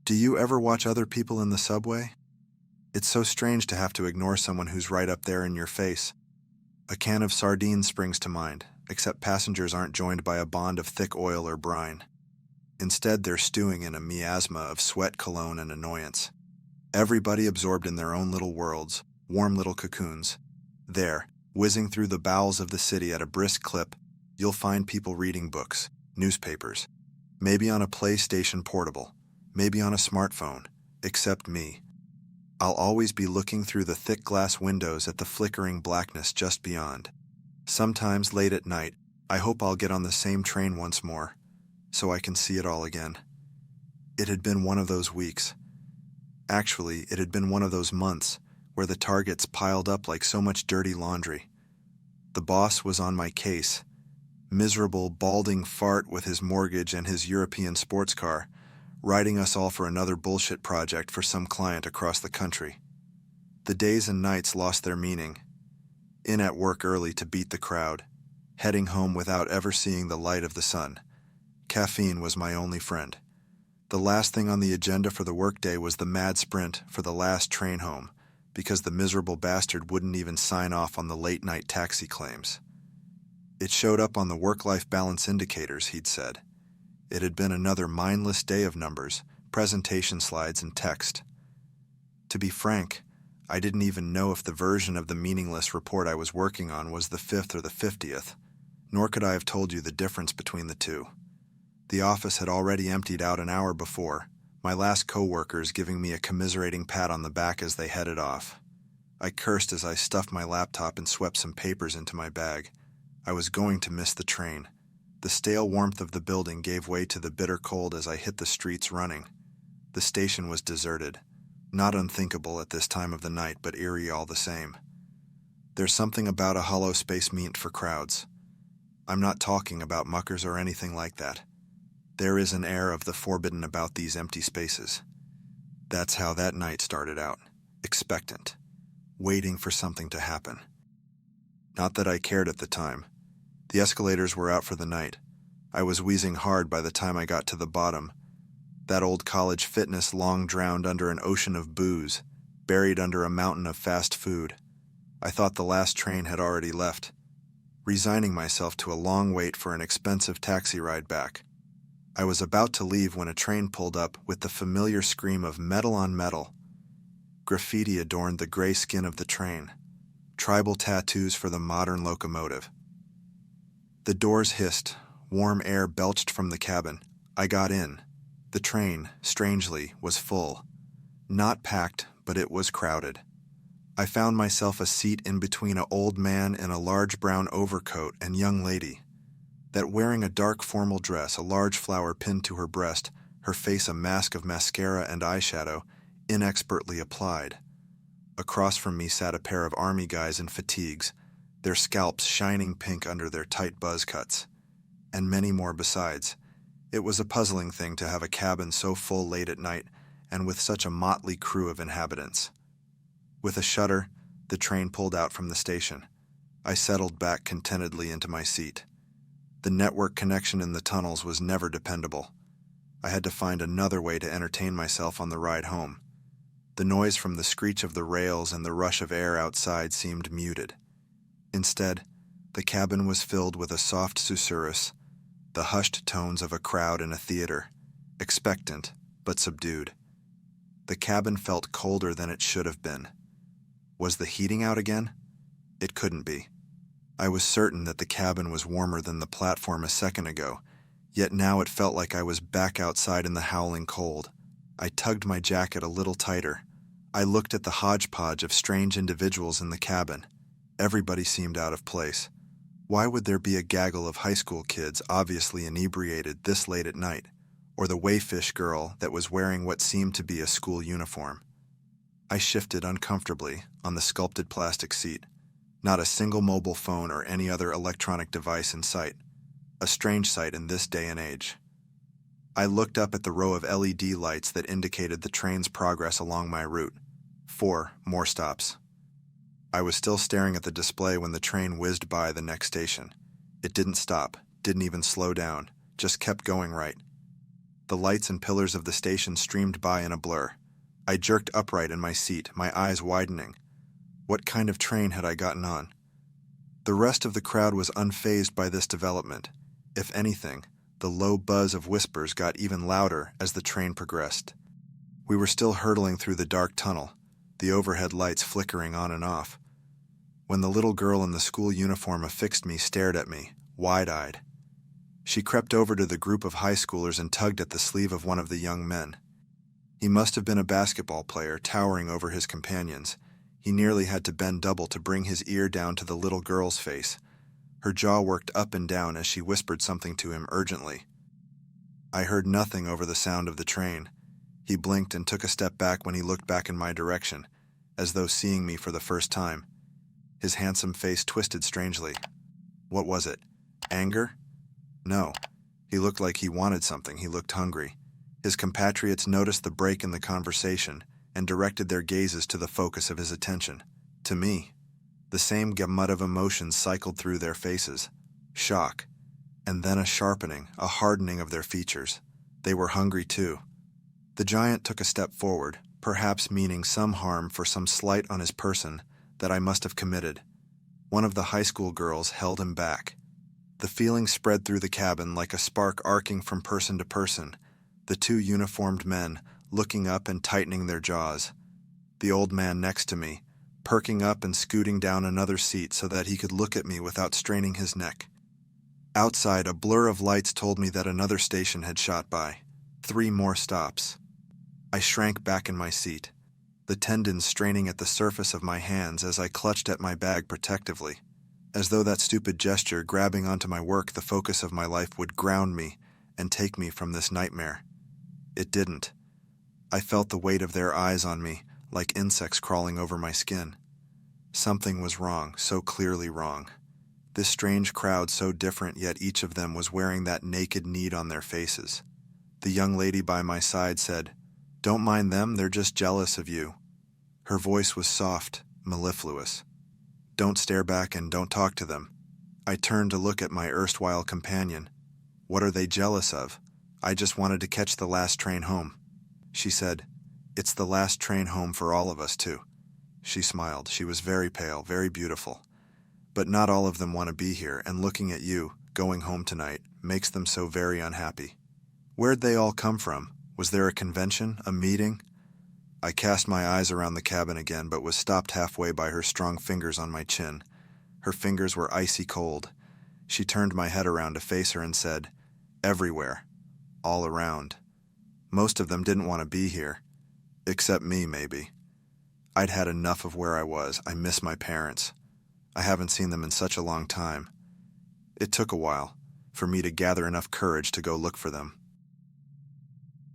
Do you ever watch other people in the subway? It's so strange to have to ignore someone who's right up there in your face. A can of sardines springs to mind, except passengers aren't joined by a bond of thick oil or brine. Instead, they're stewing in a miasma of sweat, cologne, and annoyance. Everybody absorbed in their own little worlds, warm little cocoons. There, whizzing through the bowels of the city at a brisk clip, you'll find people reading books, newspapers, maybe on a PlayStation Portable, maybe on a smartphone, except me. I'll always be looking through the thick glass windows at the flickering blackness just beyond. Sometimes late at night, I hope I'll get on the same train once more, so I can see it all again. It had been one of those weeks. Actually, it had been one of those months where the targets piled up like so much dirty laundry. The boss was on my case. Miserable, balding fart with his mortgage and his European sports car, riding us all for another bullshit project for some client across the country. The days and nights lost their meaning. In at work early to beat the crowd, heading home without ever seeing the light of the sun. Caffeine was my only friend. The last thing on the agenda for the workday was the mad sprint for the last train home, because the miserable bastard wouldn't even sign off on the late-night taxi claims. It showed up on the work-life balance indicators, he'd said. It had been another mindless day of numbers, presentation slides, and text. To be frank, I didn't even know if the version of the meaningless report I was working on was the 5th or the 50th, nor could I have told you the difference between the two. The office had already emptied out an hour before, my last co-workers giving me a commiserating pat on the back as they headed off. I cursed as I stuffed my laptop and swept some papers into my bag. I was going to miss the train. The stale warmth of the building gave way to the bitter cold as I hit the streets running. The station was deserted. Not unthinkable at this time of the night, but eerie all the same. There's something about a hollow space meant for crowds. I'm not talking about muckers or anything like that. There is an air of the forbidden about these empty spaces. That's how that night started out, expectant, waiting for something to happen. Not that I cared at the time. The escalators were out for the night. I was wheezing hard by the time I got to the bottom. That old college fitness long drowned under an ocean of booze, buried under a mountain of fast food. I thought the last train had already left, resigning myself to a long wait for an expensive taxi ride back. I was about to leave when a train pulled up with the familiar scream of metal on metal. Graffiti adorned the gray skin of the train, tribal tattoos for the modern locomotive. The doors hissed, warm air belched from the cabin. I got in. The train, strangely, was full. Not packed, but it was crowded. I found myself a seat in between an old man in a large brown overcoat and young lady, that wearing a dark formal dress, a large flower pinned to her breast, her face a mask of mascara and eyeshadow, inexpertly applied. Across from me sat a pair of army guys in fatigues, their scalps shining pink under their tight buzz cuts, and many more besides. It was a puzzling thing to have a cabin so full late at night and with such a motley crew of inhabitants. With a shudder, the train pulled out from the station. I settled back contentedly into my seat. The network connection in the tunnels was never dependable. I had to find another way to entertain myself on the ride home. The noise from the screech of the rails and the rush of air outside seemed muted. Instead, the cabin was filled with a soft susurrus, the hushed tones of a crowd in a theater, expectant but subdued. The cabin felt colder than it should have been. Was the heating out again? It couldn't be. I was certain that the cabin was warmer than the platform a second ago, yet now it felt like I was back outside in the howling cold. I tugged my jacket a little tighter. I looked at the hodgepodge of strange individuals in the cabin. Everybody seemed out of place. Why would there be a gaggle of high school kids obviously inebriated this late at night, or the wayfish girl that was wearing what seemed to be a school uniform? I shifted uncomfortably on the sculpted plastic seat. Not a single mobile phone or any other electronic device in sight. A strange sight in this day and age. I looked up at the row of LED lights that indicated the train's progress along my route. 4 more stops. I was still staring at the display when the train whizzed by the next station. It didn't stop, didn't even slow down, just kept going right. The lights and pillars of the station streamed by in a blur. I jerked upright in my seat, my eyes widening. What kind of train had I gotten on? The rest of the crowd was unfazed by this development. If anything, the low buzz of whispers got even louder as the train progressed. We were still hurtling through the dark tunnel, the overhead lights flickering on and off, when the little girl in the school uniform affixed me stared at me, wide-eyed. She crept over to the group of high schoolers and tugged at the sleeve of one of the young men. He must have been a basketball player, towering over his companions. He nearly had to bend double to bring his ear down to the little girl's face. Her jaw worked up and down as she whispered something to him urgently. I heard nothing over the sound of the train. He blinked and took a step back when he looked back in my direction, as though seeing me for the first time. His handsome face twisted strangely. What was it? Anger? No. He looked like he wanted something. He looked hungry. His compatriots noticed the break in the conversation and directed their gazes to the focus of his attention, to me. The same gamut of emotions cycled through their faces. Shock, and then a sharpening, a hardening of their features. They were hungry too. The giant took a step forward, perhaps meaning some harm for some slight on his person that I must have committed. One of the high school girls held him back. The feeling spread through the cabin like a spark arcing from person to person, the two uniformed men looking up and tightening their jaws. The old man next to me, perking up and scooting down another seat so that he could look at me without straining his neck. Outside, a blur of lights told me that another station had shot by. 3 more stops. I shrank back in my seat, the tendons straining at the surface of my hands as I clutched at my bag protectively, as though that stupid gesture grabbing onto my work, the focus of my life, would ground me and take me from this nightmare. It didn't. I felt the weight of their eyes on me, like insects crawling over my skin. Something was wrong, so clearly wrong. This strange crowd, so different, yet each of them was wearing that naked need on their faces. The young lady by my side said, "Don't mind them, they're just jealous of you." Her voice was soft, mellifluous. "Don't stare back and don't talk to them." I turned to look at my erstwhile companion. "What are they jealous of? I just wanted to catch the last train home." She said, "It's the last train home for all of us, too." She smiled. She was very pale, very beautiful. "But not all of them want to be here, and looking at you, going home tonight, makes them so very unhappy." Where'd they all come from? Was there a convention, a meeting? I cast my eyes around the cabin again, but was stopped halfway by her strong fingers on my chin. Her fingers were icy cold. She turned my head around to face her and said, "Everywhere. All around. Most of them didn't want to be here. Except me, maybe. I'd had enough of where I was. I miss my parents. I haven't seen them in such a long time. It took a while for me to gather enough courage to go look for them."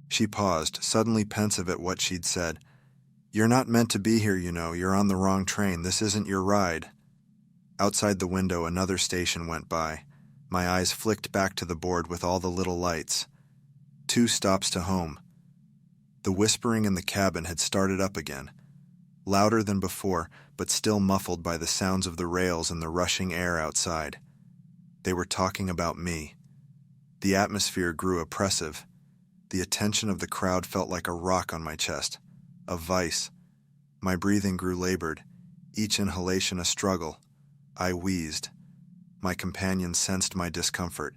She paused, suddenly pensive at what she'd said. "You're not meant to be here, you know. You're on the wrong train. This isn't your ride." Outside the window, another station went by. My eyes flicked back to the board with all the little lights. 2 stops to home. The whispering in the cabin had started up again, louder than before, but still muffled by the sounds of the rails and the rushing air outside. They were talking about me. The atmosphere grew oppressive. The attention of the crowd felt like a rock on my chest, a vice. My breathing grew labored, each inhalation a struggle. I wheezed. My companion sensed my discomfort.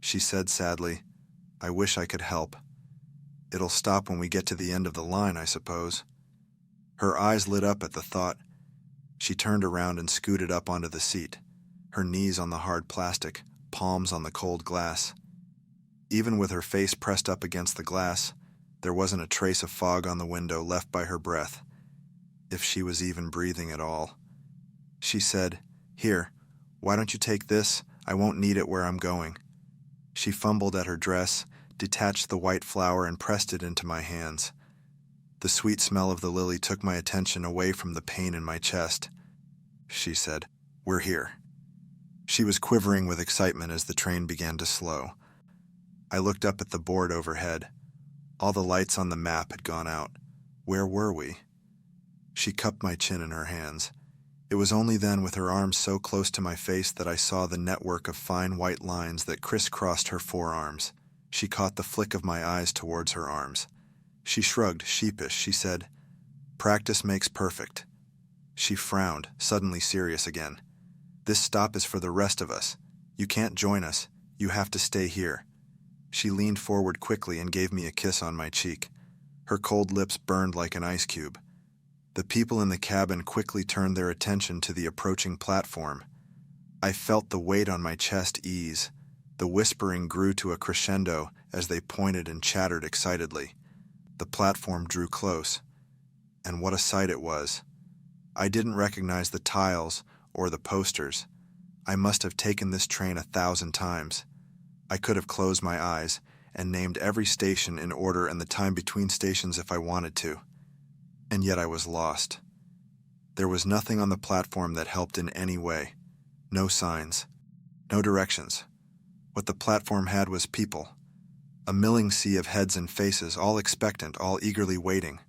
She said sadly, "I wish I could help. It'll stop when we get to the end of the line, I suppose." Her eyes lit up at the thought. She turned around and scooted up onto the seat, her knees on the hard plastic, palms on the cold glass. Even with her face pressed up against the glass, there wasn't a trace of fog on the window left by her breath, if she was even breathing at all. She said, "Here, why don't you take this? I won't need it where I'm going." She fumbled at her dress, detached the white flower and pressed it into my hands. The sweet smell of the lily took my attention away from the pain in my chest. She said, "We're here." She was quivering with excitement as the train began to slow. I looked up at the board overhead. All the lights on the map had gone out. Where were we? She cupped my chin in her hands. It was only then, with her arms so close to my face, that I saw the network of fine white lines that crisscrossed her forearms. She caught the flick of my eyes towards her arms. She shrugged, sheepish. She said, "Practice makes perfect." She frowned, suddenly serious again. "This stop is for the rest of us. You can't join us. You have to stay here." She leaned forward quickly and gave me a kiss on my cheek. Her cold lips burned like an ice cube. The people in the cabin quickly turned their attention to the approaching platform. I felt the weight on my chest ease. The whispering grew to a crescendo as they pointed and chattered excitedly. The platform drew close. And what a sight it was. I didn't recognize the tiles or the posters. I must have taken this train 1,000 times. I could have closed my eyes and named every station in order and the time between stations if I wanted to. And yet I was lost. There was nothing on the platform that helped in any way. No signs. No directions. What the platform had was people. A milling sea of heads and faces, all expectant, all eagerly waiting.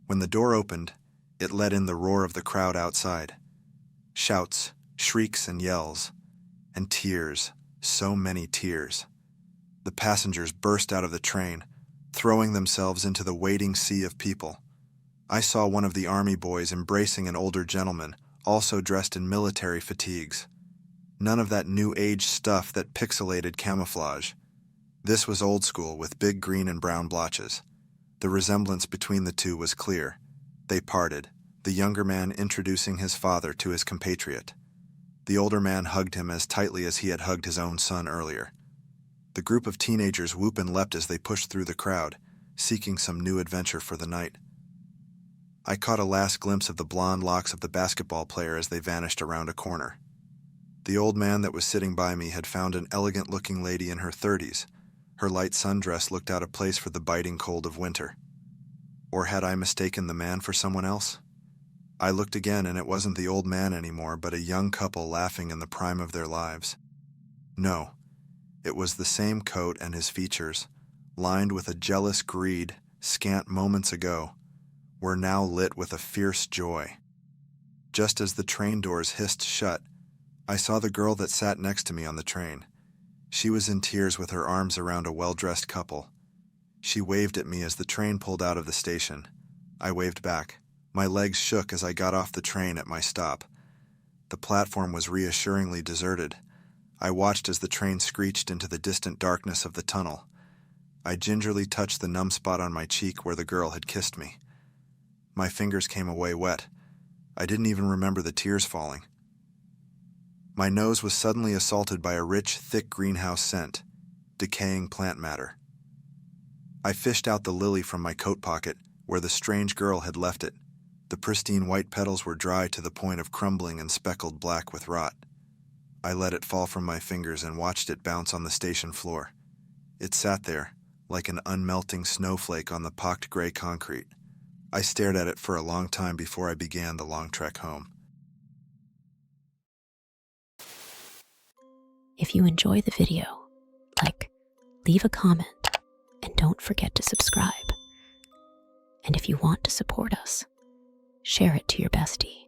When the door opened, it let in the roar of the crowd outside. Shouts, shrieks and yells. And tears. So many tears. The passengers burst out of the train, throwing themselves into the waiting sea of people. I saw one of the army boys embracing an older gentleman, also dressed in military fatigues. None of that new age stuff that pixelated camouflage. This was old school with big green and brown blotches. The resemblance between the two was clear. They parted, the younger man introducing his father to his compatriot. The older man hugged him as tightly as he had hugged his own son earlier. The group of teenagers whooped and leapt as they pushed through the crowd, seeking some new adventure for the night. I caught a last glimpse of the blonde locks of the basketball player as they vanished around a corner. The old man that was sitting by me had found an elegant-looking lady in her 30s. Her light sundress looked out of place for the biting cold of winter. Or had I mistaken the man for someone else? I looked again, and it wasn't the old man anymore, but a young couple laughing in the prime of their lives. No, it was the same coat and his features, lined with a jealous greed, scant moments ago, were now lit with a fierce joy. Just as the train doors hissed shut, I saw the girl that sat next to me on the train. She was in tears with her arms around a well-dressed couple. She waved at me as the train pulled out of the station. I waved back. My legs shook as I got off the train at my stop. The platform was reassuringly deserted. I watched as the train screeched into the distant darkness of the tunnel. I gingerly touched the numb spot on my cheek where the girl had kissed me. My fingers came away wet. I didn't even remember the tears falling. My nose was suddenly assaulted by a rich, thick greenhouse scent, decaying plant matter. I fished out the lily from my coat pocket, where the strange girl had left it. The pristine white petals were dry to the point of crumbling and speckled black with rot. I let it fall from my fingers and watched it bounce on the station floor. It sat there, like an unmelting snowflake on the pocked gray concrete. I stared at it for a long time before I began the long trek home. If you enjoy the video, leave a comment, and don't forget to subscribe. And if you want to support us, share it to your bestie.